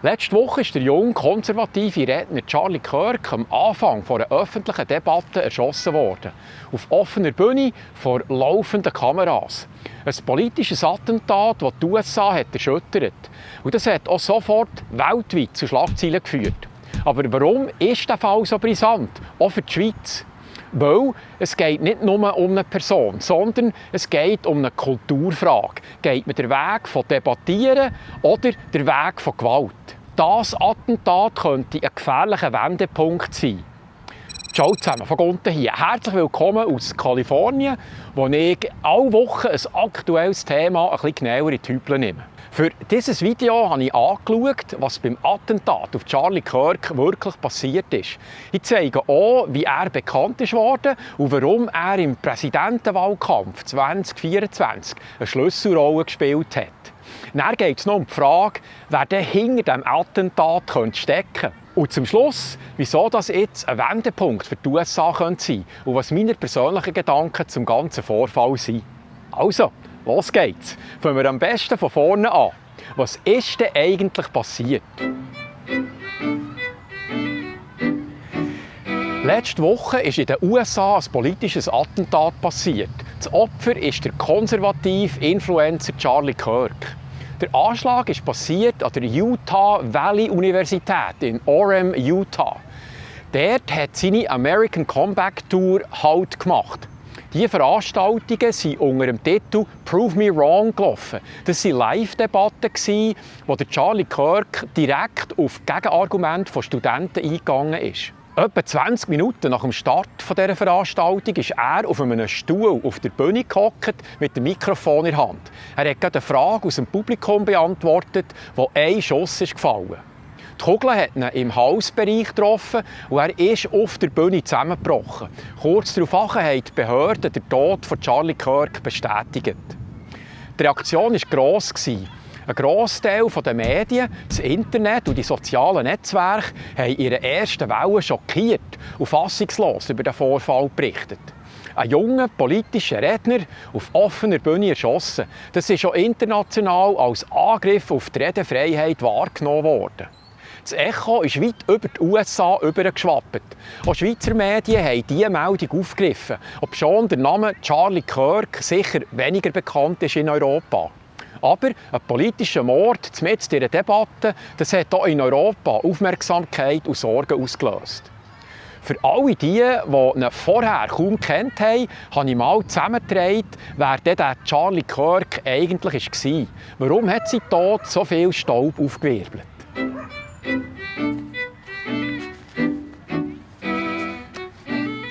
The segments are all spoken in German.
Letzte Woche ist der junge, konservative Redner Charlie Kirk am Anfang einer öffentlichen Debatte erschossen worden. Auf offener Bühne vor laufenden Kameras. Ein politisches Attentat, das die USA hat erschüttert. Und das hat auch sofort weltweit zu Schlagzeilen geführt. Aber warum ist der Fall so brisant, auch für die Schweiz? Weil es geht nicht nur um eine Person, sondern es geht um eine Kulturfrage. Geht man den Weg von Debattieren oder den Weg von Gewalt? Das Attentat könnte ein gefährlicher Wendepunkt sein. Ciao zusammen, von unten hier. Herzlich willkommen aus Kalifornien, wo ich alle Wochen ein aktuelles Thema ein bisschen genauer in die Hüpel nehme. Für dieses Video habe ich angeschaut, was beim Attentat auf Charlie Kirk wirklich passiert ist. Ich zeige auch, wie er bekannt ist worden und warum er im Präsidentenwahlkampf 2024 eine Schlüsselrolle gespielt hat. Dann geht es noch um die Frage, wer denn hinter diesem Attentat stecken könnte. Und zum Schluss, wieso das jetzt ein Wendepunkt für die USA sein könnte und was meine persönlichen Gedanken zum ganzen Vorfall sind. Also, los geht's. Fangen wir am besten von vorne an. Was ist denn eigentlich passiert? Letzte Woche ist in den USA ein politisches Attentat passiert. Das Opfer ist der konservative Influencer Charlie Kirk. Der Anschlag ist passiert an der Utah Valley Universität in Orem, Utah. Dort hat seine American Comeback Tour Halt gemacht. Diese Veranstaltungen sind unter dem Titel «Prove Me Wrong» gelaufen. Das waren Live-Debatten, wo der Charlie Kirk direkt auf Gegenargumente von Studenten eingegangen ist. Etwa 20 Minuten nach dem Start dieser Veranstaltung ist er auf einem Stuhl auf der Bühne gehockt mit dem Mikrofon in der Hand. Er hat gerade eine Frage aus dem Publikum beantwortet, wo ein Schuss ist gefallen. Die Kugel hat ihn im Halsbereich getroffen und er ist auf der Bühne zusammengebrochen. Kurz darauf haben die Behörden den Tod von Charlie Kirk bestätigt. Die Reaktion war gross. Ein Grossteil der Medien, das Internet und die sozialen Netzwerke haben in ihrer ersten Welle schockiert und fassungslos über den Vorfall berichtet. Ein junger politischer Redner auf offener Bühne erschossen. Das ist auch international als Angriff auf die Redefreiheit wahrgenommen worden. Das Echo ist weit über die USA übergeschwappt. Auch Schweizer Medien haben diese Meldung aufgegriffen, obschon der Name Charlie Kirk sicher weniger bekannt ist in Europa. Aber ein politischer Mord mitten in der Debatte, das hat auch in Europa Aufmerksamkeit und Sorgen ausgelöst. Für alle die ihn vorher kaum kennt haben, habe ich mal zusammengetragen, wer der Charlie Kirk eigentlich war. Warum hat sein Tod so viel Staub aufgewirbelt?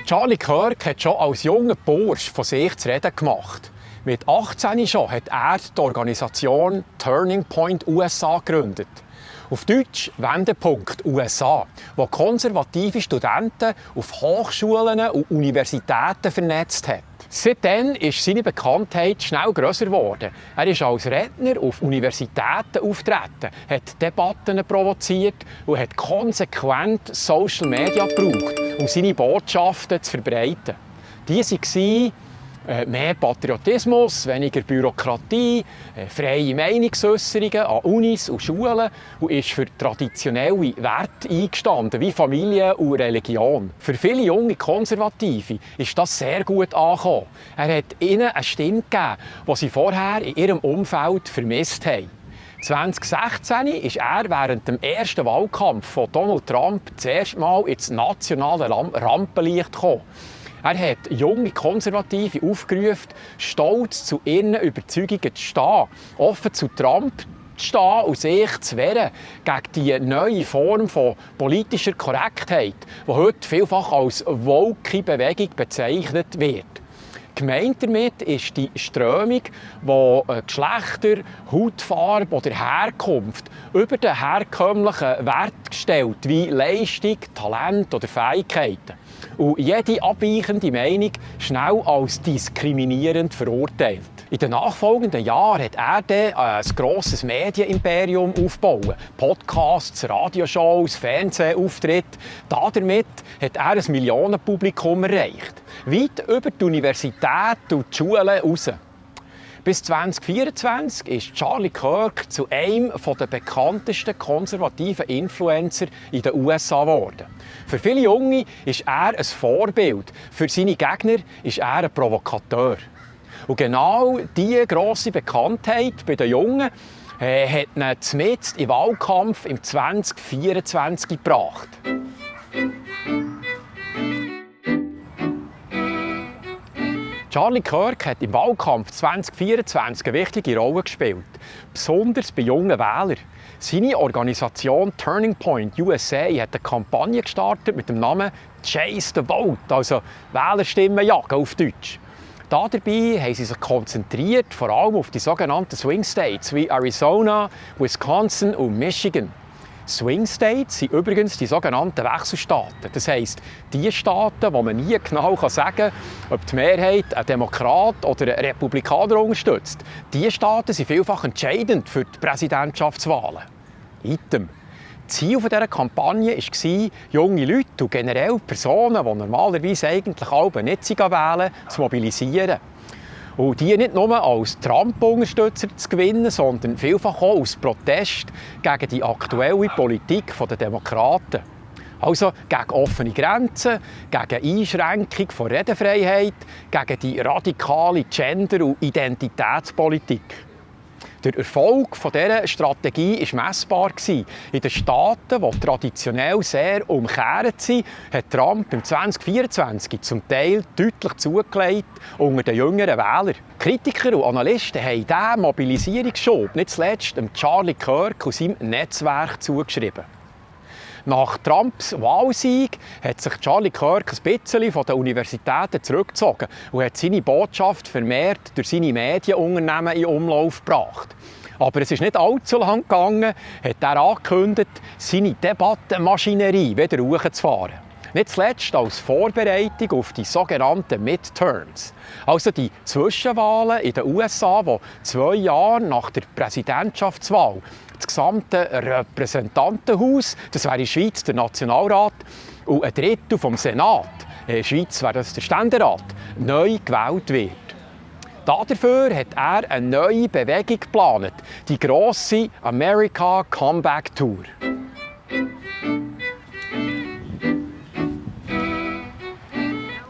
Charlie Kirk hat schon als junger Bursch von sich zu reden gemacht. Mit 18 schon hat er die Organisation Turning Point USA gegründet. Auf Deutsch Wendepunkt USA, wo konservative Studenten auf Hochschulen und Universitäten vernetzt hat. Seitdem ist seine Bekanntheit schnell grösser geworden. Er ist als Redner auf Universitäten auftreten, hat Debatten provoziert und hat konsequent Social Media gebraucht, um seine Botschaften zu verbreiten. Die waren mehr Patriotismus, weniger Bürokratie, freie Meinungsäusserungen an Unis und Schulen und ist für traditionelle Werte eingestanden, wie Familie und Religion. Für viele junge Konservative ist das sehr gut angekommen. Er hat ihnen eine Stimme gegeben, die sie vorher in ihrem Umfeld vermisst haben. 2016 ist er während dem ersten Wahlkampf von Donald Trump das erste Mal ins nationale Rampenlicht gekommen. Er hat junge Konservative aufgerufen, stolz zu ihren Überzeugungen zu stehen, offen zu Trump zu stehen und sich zu wehren gegen die neue Form von politischer Korrektheit, die heute vielfach als woke Bewegung bezeichnet wird. Gemeint damit ist die Strömung, die Geschlechter, Hautfarbe oder Herkunft über den herkömmlichen Wert stellt, wie Leistung, Talent oder Fähigkeiten. Und jede abweichende Meinung schnell als diskriminierend verurteilt. In den nachfolgenden Jahren hat er dann ein grosses Medienimperium aufgebaut. Podcasts, Radioshows, Fernsehauftritte. Damit hat er ein Millionenpublikum erreicht. Weit über die Universität und die Schulen raus. Bis 2024 ist Charlie Kirk zu einem der bekanntesten konservativen Influencer in den USA geworden. Für viele Junge ist er ein Vorbild, für seine Gegner ist er ein Provokateur. Und genau diese grosse Bekanntheit bei den Jungen hat ihn mitten im Wahlkampf im 2024 gebracht. Charlie Kirk hat im Wahlkampf 2024 eine wichtige Rolle gespielt, besonders bei jungen Wählern. Seine Organisation Turning Point USA hat eine Kampagne gestartet mit dem Namen «Chase the Vote», also «Wählerstimmen jagen» auf Deutsch. Dabei haben sie sich konzentriert, vor allem auf die sogenannten Swing States wie Arizona, Wisconsin und Michigan. Swing States sind übrigens die sogenannten Wechselstaaten. Das heisst, die Staaten, wo man nie genau sagen kann, ob die Mehrheit einen Demokrat oder einen Republikaner unterstützt. Diese Staaten sind vielfach entscheidend für die Präsidentschaftswahlen. Item. Ziel dieser Kampagne war, junge Leute und generell Personen, die normalerweise eigentlich alle nicht wählen, zu mobilisieren. Und die nicht nur als Trump-Unterstützer zu gewinnen, sondern vielfach auch als Protest gegen die aktuelle Politik der Demokraten. Also gegen offene Grenzen, gegen Einschränkung von Redefreiheit, gegen die radikale Gender- und Identitätspolitik. Der Erfolg dieser Strategie war messbar. In den Staaten, die traditionell sehr umgekehrt sind, hat Trump im 2024 zum Teil deutlich zugelegt unter den jüngeren Wählern. Kritiker und Analysten haben diesen Mobilisierungsschub nicht zuletzt Charlie Kirk und seinem Netzwerk zugeschrieben. Nach Trumps Wahlsieg hat sich Charlie Kirk ein bisschen von den Universitäten zurückgezogen und hat seine Botschaft vermehrt durch seine Medienunternehmen in Umlauf gebracht. Aber es ist nicht allzu lang gegangen, hat er angekündigt, seine Debattenmaschinerie wieder hochzufahren. Nicht zuletzt als Vorbereitung auf die sogenannten Midterms, also die Zwischenwahlen in den USA, die 2 Jahre nach der Präsidentschaftswahl das gesamte Repräsentantenhaus, das wäre in der Schweiz der Nationalrat, und ein Drittel vom Senat, in der Schweiz wäre das der Ständerat, neu gewählt wird. Dafür hat er eine neue Bewegung geplant, die grosse America Comeback Tour.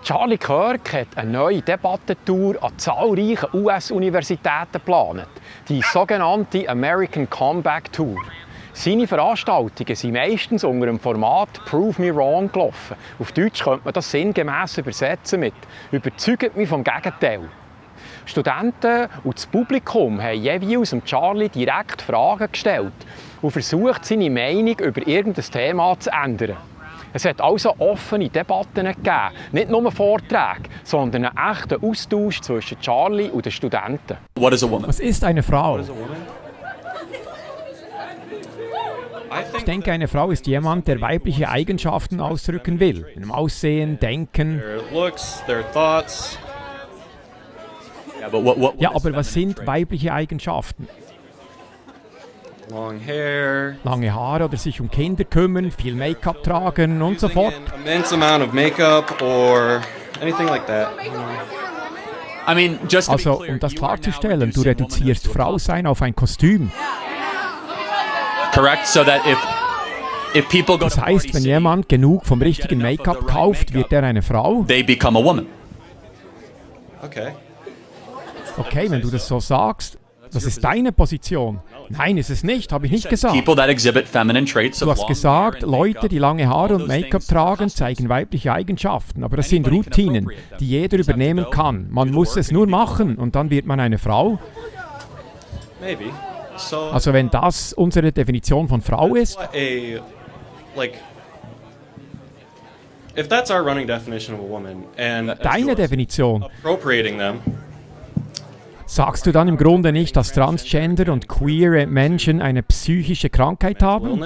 Charlie Kirk hat eine neue Debattentour an zahlreichen US-Universitäten geplant, die sogenannte American Comeback Tour. Seine Veranstaltungen sind meistens unter dem Format «Prove me wrong» gelaufen. Auf Deutsch könnte man das sinngemäss übersetzen mit «Überzeugt mich vom Gegenteil». Studenten und das Publikum haben jeweils Charlie direkt Fragen gestellt und versucht, seine Meinung über irgendein Thema zu ändern. Es hat also offene Debatten gegeben, nicht nur Vorträge, sondern einen echten Austausch zwischen Charlie und den Studenten. Was ist eine Frau? Ich denke, eine Frau ist jemand, der weibliche Eigenschaften ausdrücken will. Im Aussehen, Denken. Ja, aber was sind weibliche Eigenschaften? Lange Haare oder sich um Kinder kümmern, viel Make-up tragen und so fort. Also, um das klarzustellen, du reduzierst Frau sein auf ein Kostüm. Das heißt, wenn jemand genug vom richtigen Make-up kauft, wird er eine Frau? Okay, wenn du das so sagst, das ist deine Position. Nein, ist es nicht, habe ich nicht gesagt. Du hast gesagt, Leute, die lange Haare und Make-up tragen, zeigen weibliche Eigenschaften. Aber das sind Routinen, die jeder übernehmen kann. Man muss es nur machen und dann wird man eine Frau. Also wenn das unsere Definition von Frau ist. Deine Definition. Sagst du dann im Grunde nicht, dass Transgender und queere Menschen eine psychische Krankheit haben?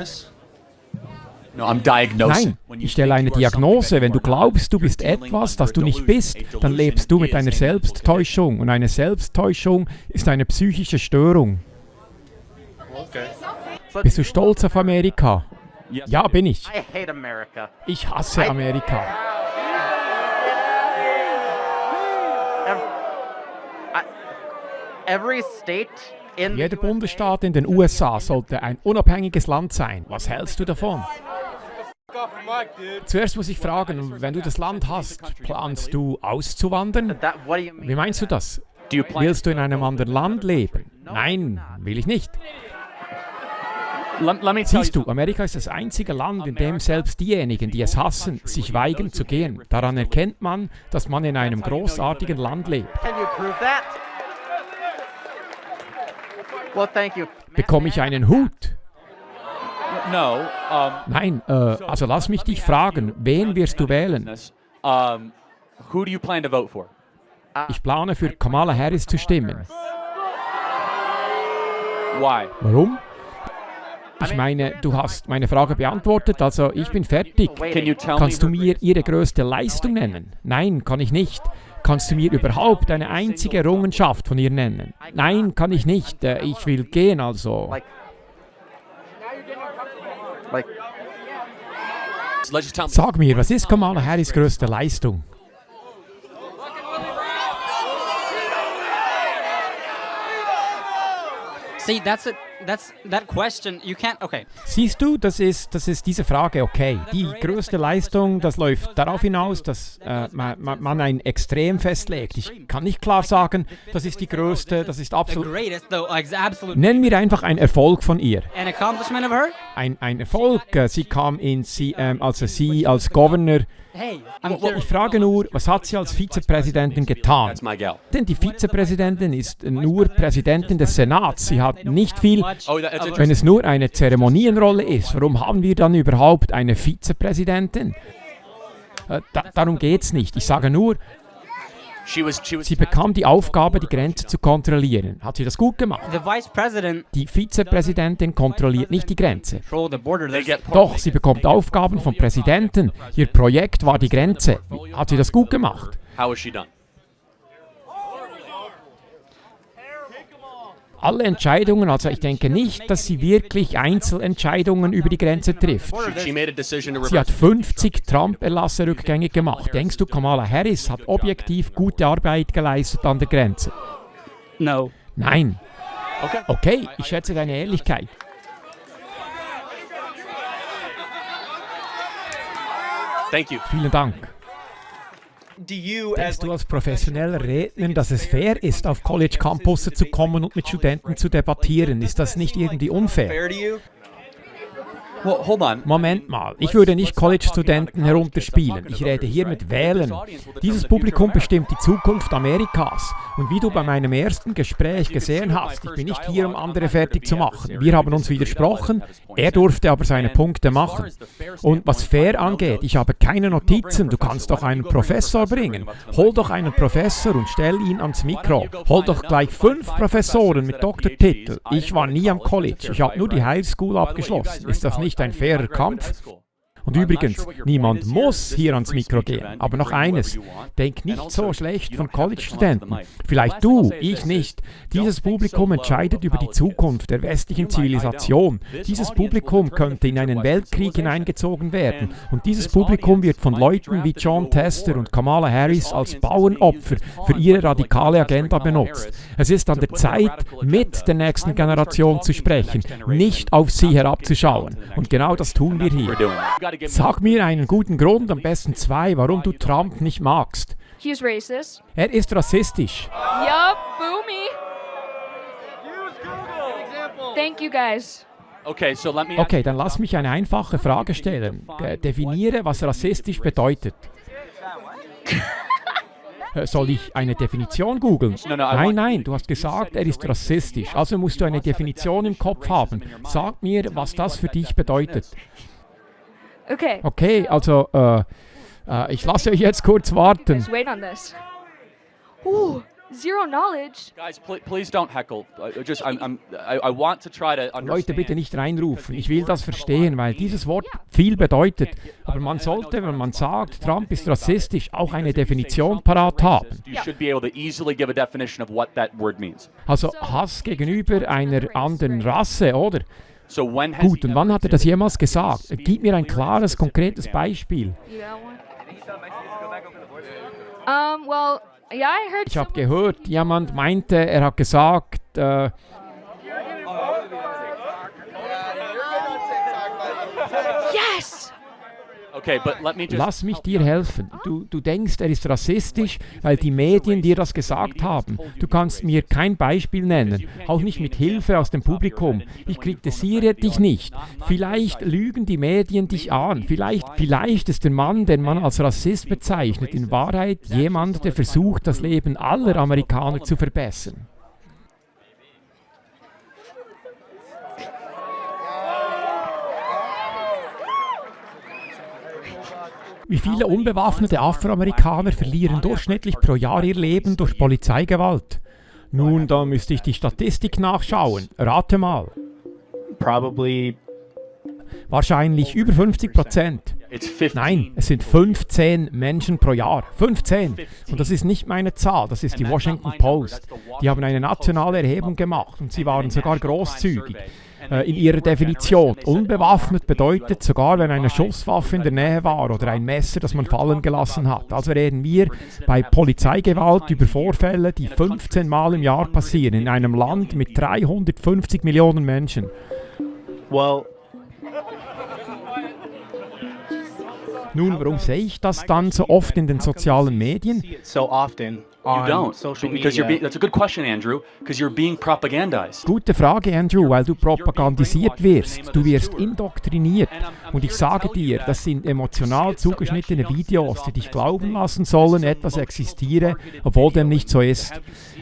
Nein, ich stelle eine Diagnose. Wenn du glaubst, du bist etwas, das du nicht bist, dann lebst du mit einer Selbsttäuschung. Und eine Selbsttäuschung ist eine psychische Störung. Bist du stolz auf Amerika? Ja, bin ich. Ich hasse Amerika. Jeder Bundesstaat in den USA sollte ein unabhängiges Land sein. Was hältst du davon? Zuerst muss ich fragen, wenn du das Land hast, planst du auszuwandern? Wie meinst du das? Willst du in einem anderen Land leben? Nein, will ich nicht. Siehst du, Amerika ist das einzige Land, in dem selbst diejenigen, die es hassen, sich weigern zu gehen. Daran erkennt man, dass man in einem großartigen Land lebt. Bekomme ich einen Hut? Nein, also lass mich dich fragen, wen wirst du wählen? Ich plane für Kamala Harris zu stimmen. Warum? Ich meine, du hast meine Frage beantwortet, also ich bin fertig. Kannst du mir ihre größte Leistung nennen? Nein, kann ich nicht. Kannst du mir überhaupt eine einzige Errungenschaft von ihr nennen? Nein, kann ich nicht. Ich will gehen, also. Sag mir, was ist Kamala Harris' größte Leistung? See, that question, you can't, okay. Siehst du, das ist diese Frage, okay. Die größte Leistung, das läuft darauf hinaus, dass man ein Extrem festlegt. Ich kann nicht klar sagen, das ist die größte, das ist absolut... Nenn mir einfach einen Erfolg von ihr. An accomplishment of her? Ein Erfolg, sie kam als Governor... Ich frage nur, was hat sie als Vizepräsidentin getan? Denn die Vizepräsidentin ist nur Präsidentin des Senats. Sie hat nicht viel, wenn es nur eine Zeremonienrolle ist. Warum haben wir dann überhaupt eine Vizepräsidentin? Darum geht es nicht. Ich sage nur, sie bekam die Aufgabe, die Grenze zu kontrollieren. Hat sie das gut gemacht? Die Vizepräsidentin kontrolliert nicht die Grenze. Doch, sie bekommt Aufgaben vom Präsidenten. Ihr Projekt war die Grenze. Hat sie das gut gemacht? Alle Entscheidungen, also ich denke nicht, dass sie wirklich Einzelentscheidungen über die Grenze trifft. Sie hat 50 Trump-Erlasse rückgängig gemacht. Denkst du, Kamala Harris hat objektiv gute Arbeit geleistet an der Grenze? No. Nein. Okay, ich schätze deine Ehrlichkeit. Vielen Dank. Denkst du als professioneller Redner, dass es fair ist, auf College-Campusse zu kommen und mit Studenten zu debattieren? Ist das nicht irgendwie unfair? Moment mal, ich würde nicht College-Studenten herunterspielen. Ich rede hier mit Wählern. Dieses Publikum bestimmt die Zukunft Amerikas. Und wie du bei meinem ersten Gespräch gesehen hast, ich bin nicht hier, um andere fertig zu machen. Wir haben uns widersprochen, er durfte aber seine Punkte machen. Und was fair angeht, ich habe keine Notizen. Du kannst doch einen Professor bringen. Hol doch einen Professor und stell ihn ans Mikro. Hol doch gleich 5 Professoren mit Doktortitel. Ich war nie am College. Ich habe nur die High School abgeschlossen. Ist das nicht ein fairer Kampf? Und übrigens, niemand muss hier ans Mikro gehen. Aber noch eines, denk nicht so schlecht von College-Studenten. Vielleicht du, ich nicht. Dieses Publikum entscheidet über die Zukunft der westlichen Zivilisation. Dieses Publikum könnte in einen Weltkrieg hineingezogen werden. Und dieses Publikum wird von Leuten wie Jon Tester und Kamala Harris als Bauernopfer für ihre radikale Agenda benutzt. Es ist an der Zeit, mit der nächsten Generation zu sprechen, nicht auf sie herabzuschauen. Und genau das tun wir hier. Sag mir einen guten Grund, am besten 2, warum du Trump nicht magst. He's racist. Er ist rassistisch. Yup, boomy. Thank you guys. Okay, dann lass mich eine einfache Frage stellen. Definiere, was rassistisch bedeutet. Soll ich eine Definition googeln? Nein, du hast gesagt, er ist rassistisch. Also musst du eine Definition im Kopf haben. Sag mir, was das für dich bedeutet. Okay, also ich lasse euch jetzt kurz warten. Just wait on this. Ooh, zero knowledge. Guys, please don't heckle. I want to try to understand. Leute, bitte nicht reinrufen. Ich will das verstehen, weil dieses Wort viel bedeutet. Aber man sollte, wenn man sagt, Trump ist rassistisch, auch eine Definition parat haben. You should be able to easily give a definition of what that word means. Also Hass gegenüber einer anderen Rasse, oder? Gut, und wann hat er das jemals gesagt? Gib mir ein klares, konkretes Beispiel. Well, Yeah, I heard. Ich habe gehört, jemand meinte, er hat gesagt, Yes! Okay, but let me just. lass mich dir helfen. Du denkst, er ist rassistisch, weil die Medien dir das gesagt haben. Du kannst mir kein Beispiel nennen, auch nicht mit Hilfe aus dem Publikum. Ich kritisiere dich nicht. Vielleicht lügen die Medien dich an. Vielleicht ist der Mann, den man als Rassist bezeichnet, in Wahrheit jemand, der versucht, das Leben aller Amerikaner zu verbessern. Wie viele unbewaffnete Afroamerikaner verlieren durchschnittlich pro Jahr ihr Leben durch Polizeigewalt? Nun, da müsste ich die Statistik nachschauen. Rate mal. Probably. Wahrscheinlich über 50%. It's 15. Nein, es sind 15 Menschen pro Jahr. 15! Und das ist nicht meine Zahl, das ist die Washington Post. Die haben eine nationale Erhebung gemacht und sie waren sogar großzügig in ihrer Definition. Unbewaffnet bedeutet sogar, wenn eine Schusswaffe in der Nähe war oder ein Messer, das man fallen gelassen hat. Also reden wir bei Polizeigewalt über Vorfälle, die 15 Mal im Jahr passieren, in einem Land mit 350 Millionen Menschen. Well. Nun, warum sehe ich das dann so oft in den sozialen Medien? So often. You On don't. social Because media. that's a good question, Andrew. Because you're being propagandized. Gute Frage, Andrew, weil du propagandisiert wirst. Du wirst indoktriniert. Und ich sage dir, das sind emotional zugeschnittene Videos, die dich glauben lassen sollen, etwas existiere, obwohl dem nicht so ist.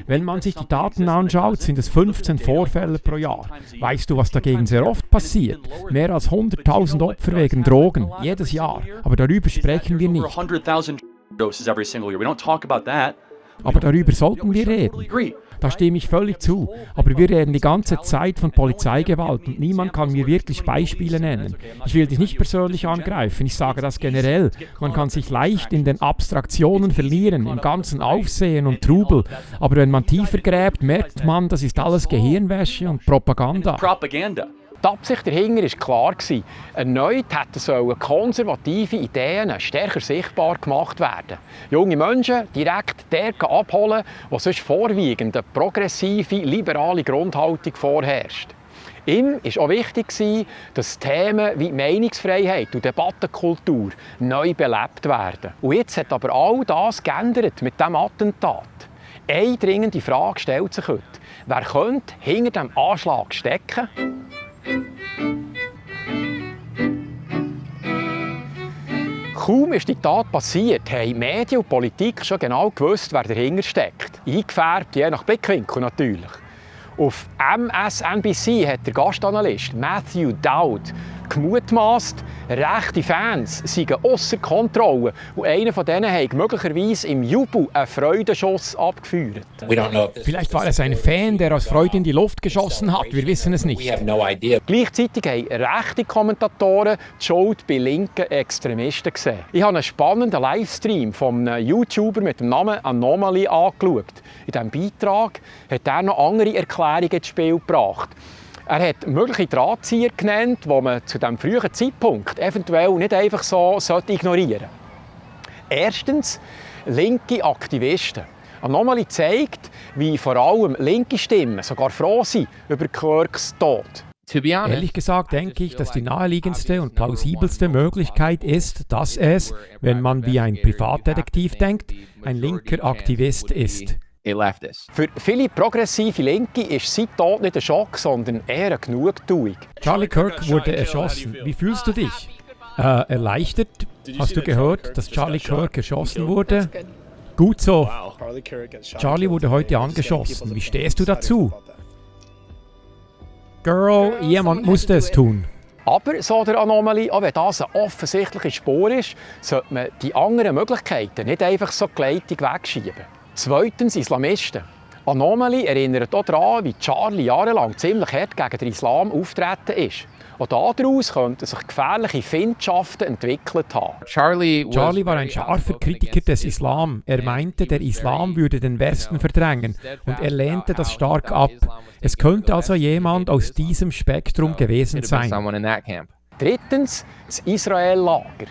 Wenn man sich die Daten anschaut, sind es 15 Vorfälle pro Jahr. Weißt du, was dagegen sehr oft passiert? Mehr als 100.000 Opfer wegen Drogen, jedes Jahr. Aber darüber sprechen wir nicht. 100,000 doses every single year. We don't talk about that. Aber darüber sollten wir reden. Agree. Da stimme ich völlig zu. Aber wir reden die ganze Zeit von Polizeigewalt und niemand kann mir wirklich Beispiele nennen. Ich will dich nicht persönlich angreifen, ich sage das generell. Man kann sich leicht in den Abstraktionen verlieren, im ganzen Aufsehen und Trubel. Aber wenn man tiefer gräbt, merkt man, das ist alles Gehirnwäsche und Propaganda. Propaganda. Die Absicht dahinter war klar. Erneut hätten konservative Ideen stärker sichtbar gemacht werden. Junge Menschen direkt dort abholen, wo sonst vorwiegend eine progressive, liberale Grundhaltung vorherrscht. Ihm war auch wichtig, dass Themen wie Meinungsfreiheit und Debattenkultur neu belebt werden. Und jetzt hat aber all das geändert mit diesem Attentat. Eine dringende Frage stellt sich heute. Wer könnte hinter dem Anschlag stecken? Kaum ist die Tat passiert, haben Medien und Politik schon genau gewusst, wer dahinter steckt. Eingefärbt, je nach Blickwinkel natürlich. Auf MSNBC hat der Gastanalyst Matthew Dowd gemutmaßt, rechte Fans seien ausser Kontrolle und einer von denen hat möglicherweise im Jubel einen Freudenschuss abgeführt. Vielleicht war es ein Fan, der aus Freude in die Luft geschossen hat, wir wissen es nicht. Gleichzeitig haben rechte Kommentatoren die Schuld bei linken Extremisten gesehen. Ich habe einen spannenden Livestream von einem YouTuber mit dem Namen Anomaly angeschaut. In diesem Beitrag hat er noch andere Erklärungen ins Spiel gebracht. Er hat mögliche Drahtzieher genannt, die man zu diesem frühen Zeitpunkt eventuell nicht einfach so ignorieren sollte. Erstens, linke Aktivisten. Anomaly zeigt, wie vor allem linke Stimmen sogar froh sind über Kirks Tod. Ehrlich gesagt denke ich, dass die naheliegendste und plausibelste Möglichkeit ist, dass es, wenn man wie ein Privatdetektiv denkt, ein linker Aktivist ist. Für viele progressive Linke ist sein Tod nicht ein Schock, sondern eher eine Genugtuung. Charlie Kirk wurde erschossen. Wie fühlst du dich? Erleichtert? Hast du gehört, dass Charlie Kirk erschossen wurde? Gut so. Charlie wurde heute angeschossen. Wie stehst du dazu? Girl, jemand musste es tun. Aber, so der Anomaly, auch wenn das eine offensichtliche Spur ist, sollte man die anderen Möglichkeiten nicht einfach so gleitig wegschieben. Zweitens Islamisten. Anomaly erinnert auch daran, wie Charlie jahrelang ziemlich hart gegen den Islam auftreten ist. Auch daraus könnten sich gefährliche Findschaften entwickelt haben. Charlie war ein scharfer Kritiker des Islam. Er meinte, der Islam würde den Westen verdrängen und er lehnte das stark ab. Es könnte also jemand aus diesem Spektrum gewesen sein. Drittens das Israel-Lager.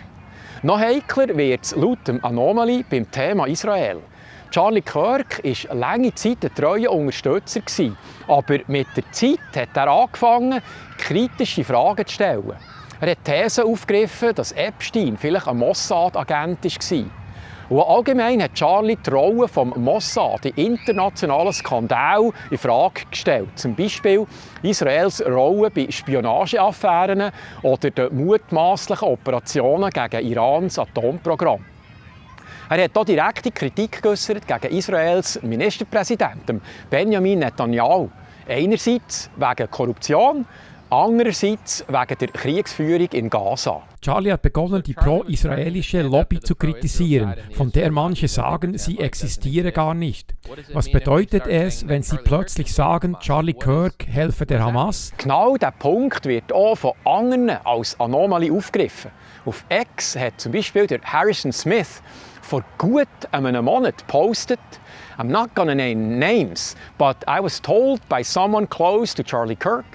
Noch heikler wird es laut dem Anomaly beim Thema Israel. Charlie Kirk war lange Zeit ein treuer Unterstützer, aber mit der Zeit hat er angefangen, kritische Fragen zu stellen. Er hat Thesen aufgegriffen, dass Epstein vielleicht ein Mossad-Agent war. Und allgemein hat Charlie die Rolle des Mossad in internationalen Skandalen in Frage gestellt. Zum Beispiel Israels Rolle bei Spionageaffären oder den mutmaßlichen Operationen gegen Irans Atomprogramm. Er hat auch direkte Kritik geäußert gegen Israels Ministerpräsidenten Benjamin Netanyahu. Einerseits wegen Korruption, andererseits wegen der Kriegsführung in Gaza. Charlie hat begonnen, die pro-israelische Lobby zu kritisieren, von der manche sagen, sie existiere gar nicht. Was bedeutet es, wenn sie plötzlich sagen, Charlie Kirk helfe der Hamas? Genau dieser Punkt wird auch von anderen als Anomalie aufgegriffen. Auf X hat zum Beispiel der Harrison Smith vor gut einem Monat gepostet: "I'm not gonna name names, but I was told by someone close to Charlie Kirk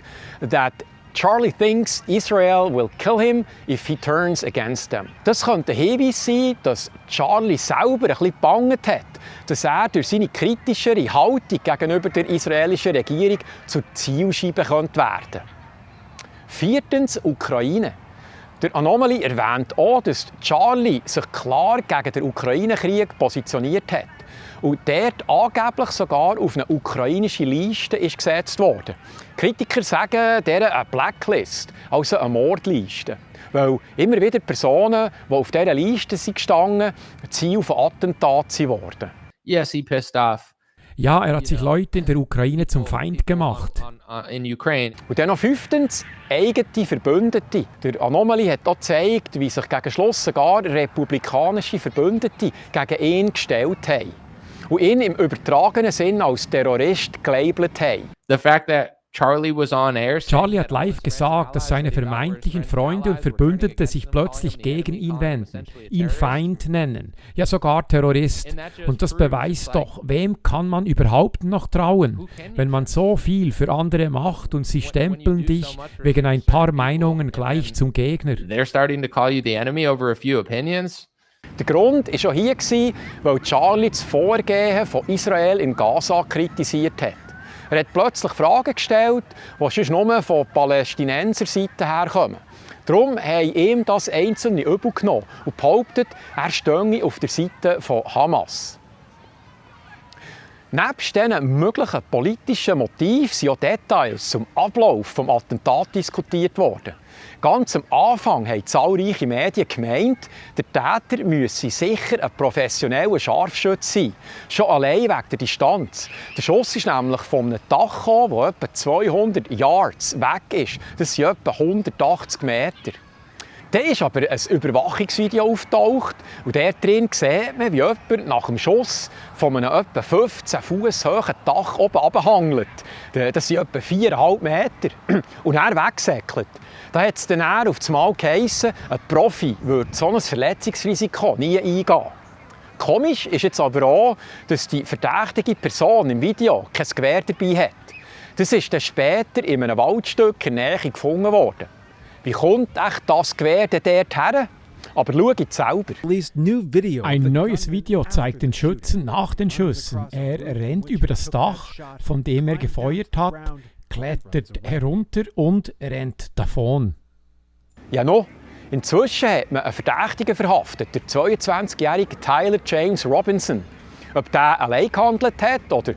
that Charlie thinks Israel will kill him if he turns against them." Das könnte ein Hinweis sein, dass Charlie selber ein bisschen gebangt hat, dass er durch seine kritischere Haltung gegenüber der israelischen Regierung zur Zielscheibe werden könnte. Viertens, Ukraine. Der Anomaly erwähnt auch, dass Charlie sich klar gegen den Ukraine-Krieg positioniert hat und dort angeblich sogar auf eine ukrainische Liste ist gesetzt worden. Kritiker sagen dieser eine Blacklist, also eine Mordliste, weil immer wieder Personen, die auf dieser Liste gestanden sind, Ziel von Attentaten wurden. Yes, he pissed off. Ja, er hat sich Leute in der Ukraine zum Feind gemacht. Und dann noch fünftens, eigene Verbündete. Der Anomaly hat auch gezeigt, wie sich gegen Schluss sogar republikanische Verbündete gegen ihn gestellt haben und ihn im übertragenen Sinn als Terrorist gelabelt haben. The fact that Charlie was on air. Charlie hat live gesagt, dass seine vermeintlichen Freunde und Verbündete sich plötzlich gegen ihn wenden, ihn Feind nennen, ja sogar Terrorist. Und das beweist doch, wem kann man überhaupt noch trauen, wenn man so viel für andere macht und sie stempeln dich wegen ein paar Meinungen gleich zum Gegner. They're starting to call you the enemy over a few opinions. Der Grund war schon hier, weil Charlie das Vorgehen von Israel in Gaza kritisiert hat. Er hat plötzlich Fragen gestellt, die sonst nur von Palästinenser-Seite herkommen. Darum haben ihm das einzelne übel genommen und behauptet, er stehe auf der Seite von Hamas. Nebst diesen möglichen politischen Motiven sind auch Details zum Ablauf des Attentats diskutiert worden. Ganz am Anfang haben zahlreiche Medien gemeint, der Täter müsse sicher ein professioneller Scharfschütze sein. Schon allein wegen der Distanz. Der Schuss ist nämlich von einem Dach gekommen, das etwa 200 Yards weg ist. Das sind etwa 180 Meter. Dann ist aber ein Überwachungsvideo auftaucht und dort drin sieht man, wie jemand nach dem Schuss von einem etwa 15 Fuß hohen Dach oben runterhangelt. Das sind etwa 4,5 Meter. Und er weggesäckelt. Da hat es dann auf das Mal geheissen, ein Profi würde so ein Verletzungsrisiko nie eingehen. Komisch ist jetzt aber auch, dass die verdächtige Person im Video kein Gewehr dabei hat. Das ist dann später in einem Waldstück in der Nähe gefunden worden. Wie kommt echt das Gewehr dort her? Aber schaut selber. Ein neues Video zeigt den Schützen nach den Schüssen. Er rennt über das Dach, von dem er gefeuert hat, klettert herunter und rennt davon. Ja noch, inzwischen hat man einen Verdächtigen verhaftet, der 22-jährige Tyler James Robinson. Ob der allein gehandelt hat oder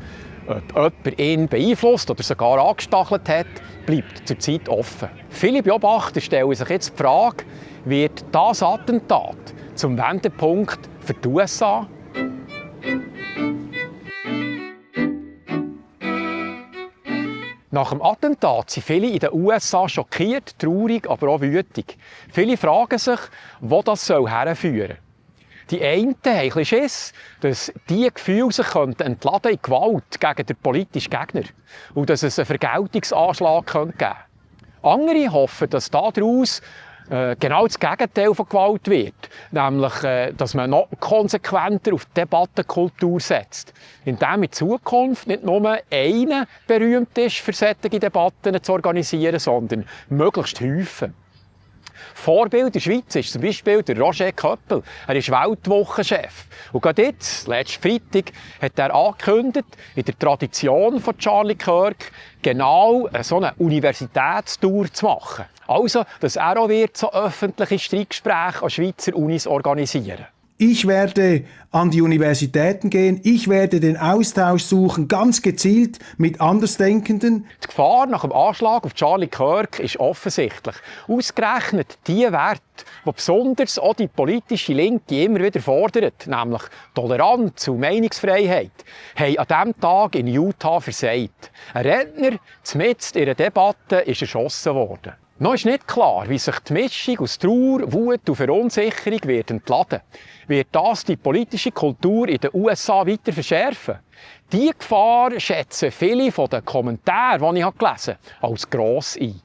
ob jemand ihn beeinflusst oder sogar angestachelt hat, bleibt zurzeit offen. Viele Beobachter stellen sich jetzt die Frage, wird das Attentat zum Wendepunkt für die USA? Nach dem Attentat sind viele in den USA schockiert, traurig, aber auch wütig. Viele fragen sich, wo das herführen soll. Die einen haben ein bisschen Schiss, dass diese Gefühle sich entladen in Gewalt gegen den politischen Gegner und dass es einen Vergeltungsanschlag geben könnte. Andere hoffen, dass daraus genau das Gegenteil von Gewalt wird, nämlich, dass man noch konsequenter auf die Debattenkultur setzt, indem in Zukunft nicht nur einer berühmt ist, für solche Debatten zu organisieren, sondern möglichst häufig. Vorbild in der Schweiz ist zum Beispiel der Roger Köppel. Er ist Weltwochenchef. Und gerade jetzt, letzten Freitag, hat er angekündigt, in der Tradition von Charlie Kirk genau so eine Universitätstour zu machen. Also, dass er auch wird so öffentliche Streitgespräche an Schweizer Unis organisieren. Ich werde an die Universitäten gehen, ich werde den Austausch suchen, ganz gezielt mit Andersdenkenden. Die Gefahr nach dem Anschlag auf Charlie Kirk ist offensichtlich. Ausgerechnet die Werte, die besonders auch die politische Linke immer wieder fordert, nämlich Toleranz und Meinungsfreiheit, haben an diesem Tag in Utah versagt. Ein Redner, mitten in einer Debatte, ist erschossen worden. Noch ist nicht klar, wie sich die Mischung aus Trauer, Wut und Verunsicherung wird entladen. Wird das die politische Kultur in den USA weiter verschärfen? Diese Gefahr schätzen viele von den Kommentaren, die ich gelesen habe, als gross ein.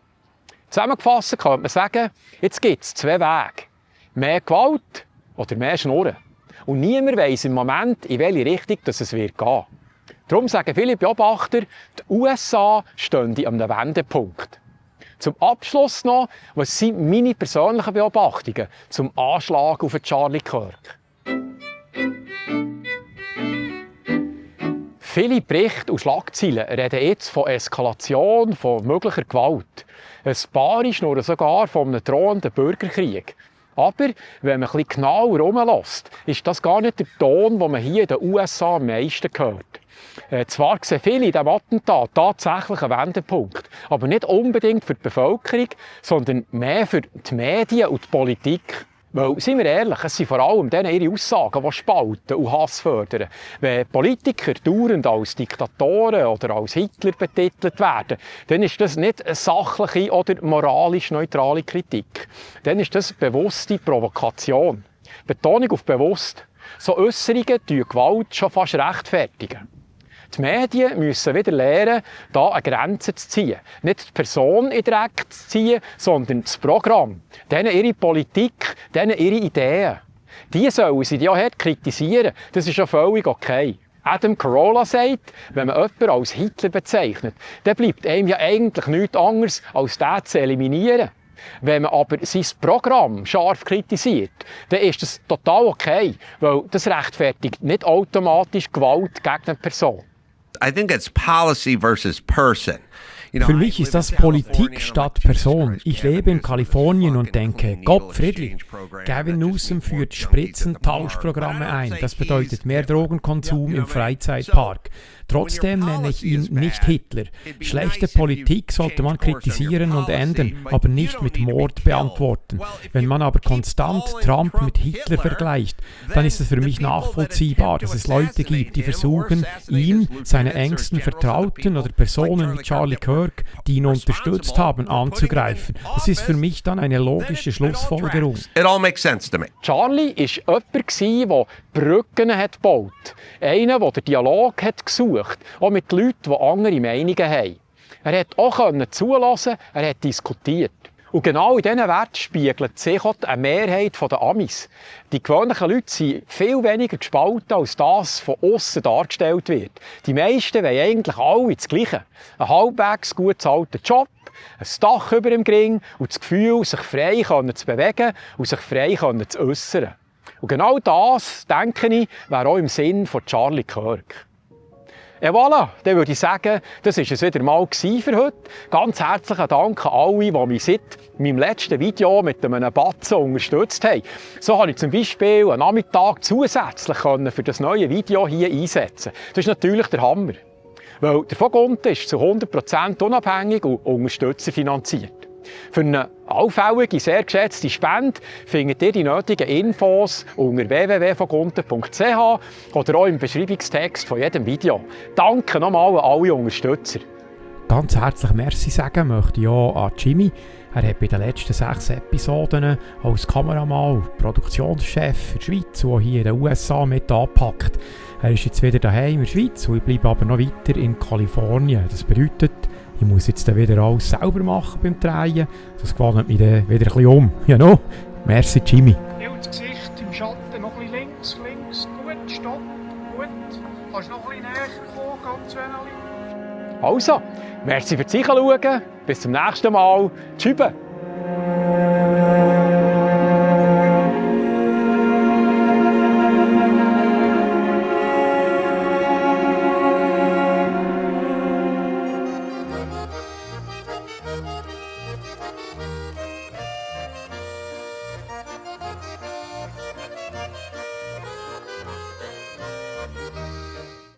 Zusammengefasst könnte man sagen, jetzt gibt es zwei Wege. Mehr Gewalt oder mehr Schnurren. Und niemand weiss im Moment, in welche Richtung es wird gehen. Darum sagen viele Beobachter, die USA stehen an einem Wendepunkt. Zum Abschluss noch, was sind meine persönlichen Beobachtungen zum Anschlag auf Charlie Kirk? Viele Berichte und Schlagzeilen reden jetzt von Eskalation, von möglicher Gewalt. Ein paar schnurren sogar von einem drohenden Bürgerkrieg. Aber wenn man ein bisschen genauer herumlässt, ist das gar nicht der Ton, den man hier in den USA am meisten hört. Zwar sehen viele in diesem Attentat tatsächlich einen Wendepunkt, aber nicht unbedingt für die Bevölkerung, sondern mehr für die Medien und die Politik. Weil, seien wir ehrlich, es sind vor allem denen ihre Aussagen, die spalten und Hass fördern. Wenn Politiker dauernd als Diktatoren oder als Hitler betitelt werden, dann ist das nicht eine sachliche oder moralisch neutrale Kritik. Dann ist das bewusste Provokation. Betonung auf bewusst. So Äusserungen tun Gewalt schon fast rechtfertigen. Die Medien müssen wieder lernen, da eine Grenze zu ziehen. Nicht die Person in den Dreck zu ziehen, sondern das Programm. Denen ihre Politik, denen ihre Ideen. Die sollen sie ja hart kritisieren. Das ist ja völlig okay. Adam Carolla sagt, wenn man jemanden als Hitler bezeichnet, dann bleibt einem ja eigentlich nichts anderes, als den zu eliminieren. Wenn man aber sein Programm scharf kritisiert, dann ist das total okay, weil das rechtfertigt nicht automatisch Gewalt gegen eine Person. I think it's policy versus person. Für mich ist das Politik statt Person. Ich lebe in Kalifornien und denke, Gott friedlich. Gavin Newsom führt Spritzentauschprogramme ein. Das bedeutet mehr Drogenkonsum im Freizeitpark. Trotzdem nenne ich ihn nicht Hitler. Schlechte Politik sollte man kritisieren und ändern, aber nicht mit Mord beantworten. Wenn man aber konstant Trump mit Hitler vergleicht, dann ist es für mich nachvollziehbar, dass es Leute gibt, die versuchen, ihn, seine engsten Vertrauten oder Personen wie Charlie Kirk, die ihn unterstützt haben, anzugreifen. Das ist für mich dann eine logische Schlussfolgerung. It all makes sense to me. Charlie war jemand, der Brücken gebaut hat. Einer, der den Dialog hat gesucht, auch mit Leuten, die andere Meinungen haben. Er hat auch zulassen, er hat diskutiert. Und genau in diesen Werten spiegelt sich auch eine Mehrheit der Amis. Die gewöhnlichen Leute sind viel weniger gespalten, als das von außen dargestellt wird. Die meisten wollen eigentlich alle das Gleiche. Ein halbwegs gut bezahlten Job, ein Dach über dem Ring und das Gefühl, sich frei zu bewegen und sich frei zu äußern. Und genau das, denke ich, wäre auch im Sinn von Charlie Kirk. Et voilà, dann würde ich sagen, das war es wieder mal für heute. Ganz herzlichen Dank an alle, die mich seit meinem letzten Video mit einem Batzen unterstützt haben. So konnte ich zum Beispiel einen Nachmittag zusätzlich für das neue Video hier einsetzen. Das ist natürlich der Hammer. Weil der Vogunten ist zu 100% unabhängig und unterstützerfinanziert. Für eine allfällige, sehr geschätzte Spende findet ihr die nötigen Infos unter www.vogunten.ch oder auch im Beschreibungstext von jedem Video. Danke nochmal an alle Unterstützer. Ganz herzlich Merci sagen möchte ich auch an Jimmy. Er hat bei den letzten 6 Episoden als Kameramann und Produktionschef für die Schweiz und hier in den USA mit angepackt. Er ist jetzt wieder daheim in der Schweiz und ich bleibe aber noch weiter in Kalifornien. Das bedeutet, ich muss jetzt dann wieder alles selber machen beim Drehen. Das gewandelt mich dann wieder ein bisschen um. Ja, no? Merci, Jimmy. Ja, und das Gesicht im Schatten noch ein bisschen links. Gut, stopp, gut. Kannst noch ein bisschen näher kommen, ganz wenig. Also, merci fürs Zuschauen. Bis zum nächsten Mal. Tschüss.